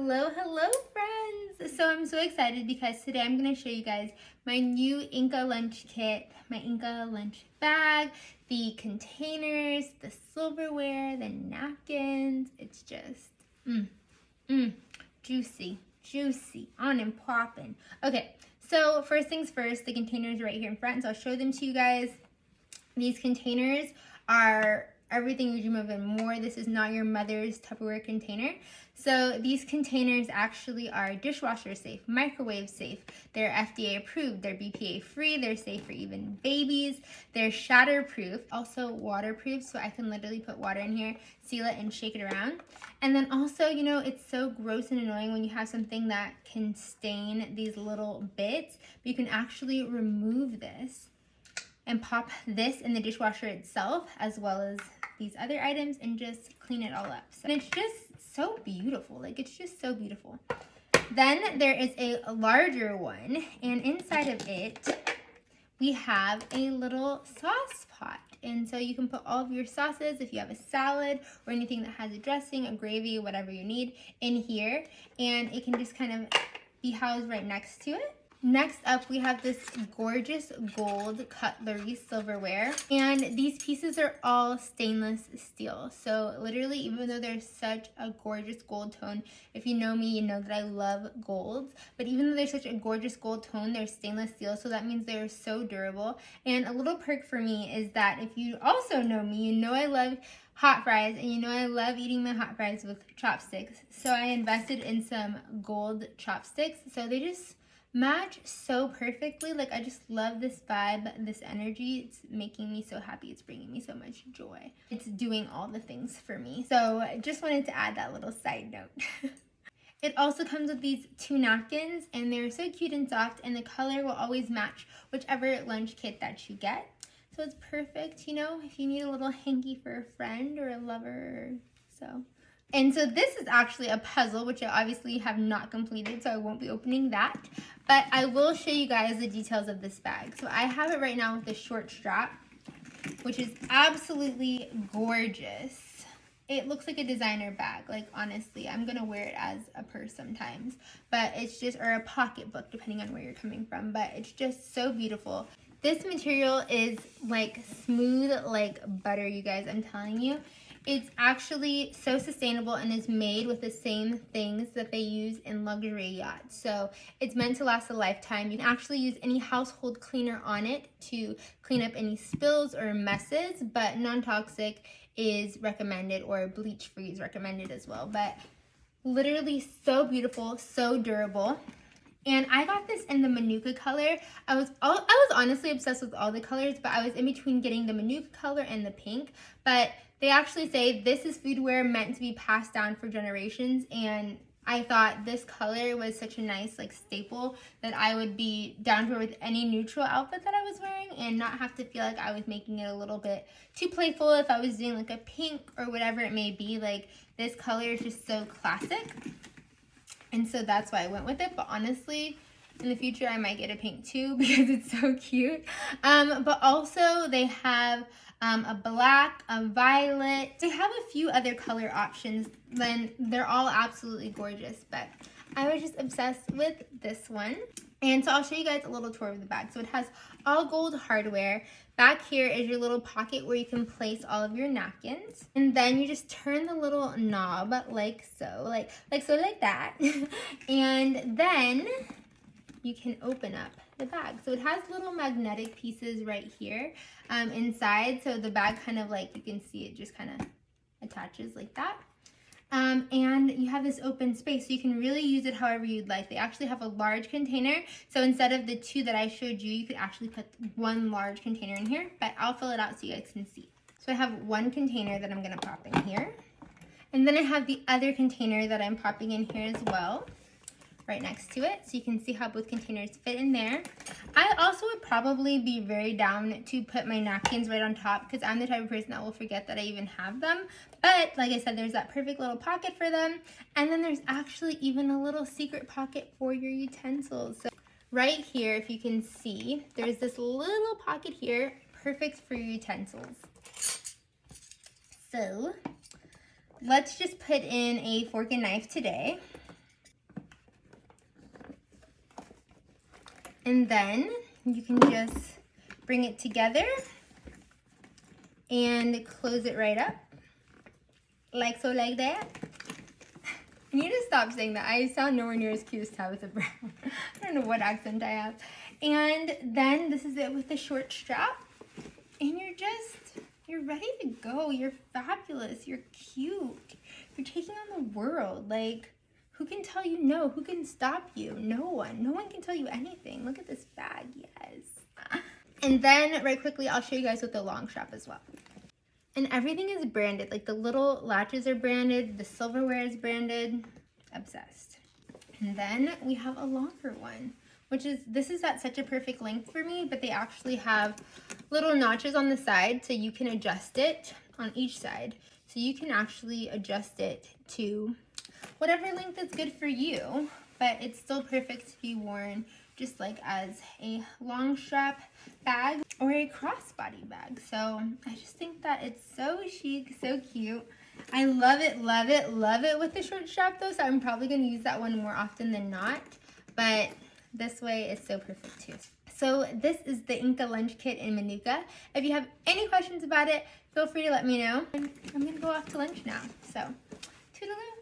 Hello, hello friends! So I'm so excited because today I'm going to show you guys my new Inka lunch kit, my Inka lunch bag, the containers, the silverware, the napkins. It's just, juicy, on and popping. Okay, so first things first, the containers are right here in front, so I'll show them to you guys. These containers are everything you dream of and more. This is not your mother's Tupperware container. So these containers actually are dishwasher safe, microwave safe. They're FDA approved, they're BPA free, they're safe for even babies. They're shatter proof, also waterproof, so I can literally put water in here, seal it, and shake it around. And then also, you know, it's so gross and annoying when you have something that can stain these little bits, but you can actually remove this and pop this in the dishwasher itself, as well as these other items, and just clean it all up. So, and it's just so beautiful. Like, it's just so beautiful. Then there is a larger one, and inside of it, we have a little sauce pot. And so you can put all of your sauces, if you have a salad or anything that has a dressing, a gravy, whatever you need, in here. And it can just kind of be housed right next to it. Next up, we have this gorgeous gold cutlery silverware, and these pieces are all stainless steel. So literally, even though they're such a gorgeous gold tone, if you know me, you know that I love golds, but even though they're such a gorgeous gold tone, they're stainless steel, so that means they're so durable. And a little perk for me is that if you also know me, you know I love hot fries, and you know I love eating my hot fries with chopsticks. So I invested in some gold chopsticks, so they just match so perfectly. Like, I just love this vibe, this energy. It's making me so happy. It's bringing me so much joy. It's doing all the things for me. So I just wanted to add that little side note. It also comes with these 2 napkins, and they're so cute and soft, and the color will always match whichever lunch kit that you get. So it's perfect, you know, if you need a little hanky for a friend or a lover. And so this is actually a puzzle, which I obviously have not completed, so I won't be opening that. But I will show you guys the details of this bag. So I have it right now with a short strap, which is absolutely gorgeous. It looks like a designer bag. Like, honestly, I'm going to wear it as a purse sometimes. But it's just, or a pocketbook, depending on where you're coming from. But it's just so beautiful. This material is like smooth like butter, you guys, I'm telling you. It's actually so sustainable and is made with the same things that they use in luxury yachts. So it's meant to last a lifetime. You can actually use any household cleaner on it to clean up any spills or messes, but non-toxic is recommended, or bleach-free is recommended as well. But literally so beautiful, so durable. And I got this in the Manuka color. I was honestly obsessed with all the colors, but I was in between getting the Manuka color and the pink. But they actually say this is foodware meant to be passed down for generations, and I thought this color was such a nice like staple that I would be down for with any neutral outfit that I was wearing, and not have to feel like I was making it a little bit too playful if I was doing like a pink or whatever it may be. Like, this color is just so classic. And so that's why I went with it. But honestly, in the future, I might get a pink too because it's so cute. But also they have a black, a violet. They have a few other color options. Then they're all absolutely gorgeous. But I was just obsessed with this one. And so I'll show you guys a little tour of the bag. So it has all gold hardware. Back here is your little pocket where you can place all of your napkins. And then you just turn the little knob like so, like that. And then you can open up the bag. So it has little magnetic pieces right here inside. So the bag kind of, like, you can see it just kind of attaches like that. And you have this open space, so you can really use it however you'd like. They actually have a large container, so instead of the 2 that I showed you, you could actually put 1 large container in here, but I'll fill it out so you guys can see. So I have 1 container that I'm going to pop in here, and then I have the other container that I'm popping in here as well, right next to it, so you can see how both containers fit in there. I also would probably be very down to put my napkins right on top, because I'm the type of person that will forget that I even have them. But like I said, there's that perfect little pocket for them, and then there's actually even a little secret pocket for your utensils. So right here, if you can see, there's this little pocket here, perfect for your utensils. So let's just put in a fork and knife today. And then you can just bring it together and close it right up. Like so, like that. I need to stop saying that. I sound nowhere near as cute as Tabitha Brown. I don't know what accent I have. And then this is it with the short strap. And you're ready to go. You're fabulous. You're cute. You're taking on the world. Like, who can tell you no? Who can stop you? No one. No one can tell you anything. Look at this bag. Yes. And then, right quickly, I'll show you guys with the long strap as well. And everything is branded. Like, the little latches are branded. The silverware is branded. Obsessed. And then we have a longer one, which is, this is at such a perfect length for me, but they actually have little notches on the side, so you can adjust it on each side. So you can actually adjust it to whatever length is good for you, but it's still perfect to be worn just like as a long strap bag or a crossbody bag. So I just think that it's so chic, so cute. I love it, love it, love it with the short strap though, so I'm probably gonna use that one more often than not, but this way it's so perfect too. So this is the Inka lunch kit in Manuka. If you have any questions about it, feel free to let me know. I'm gonna go off to lunch now, so toodaloo.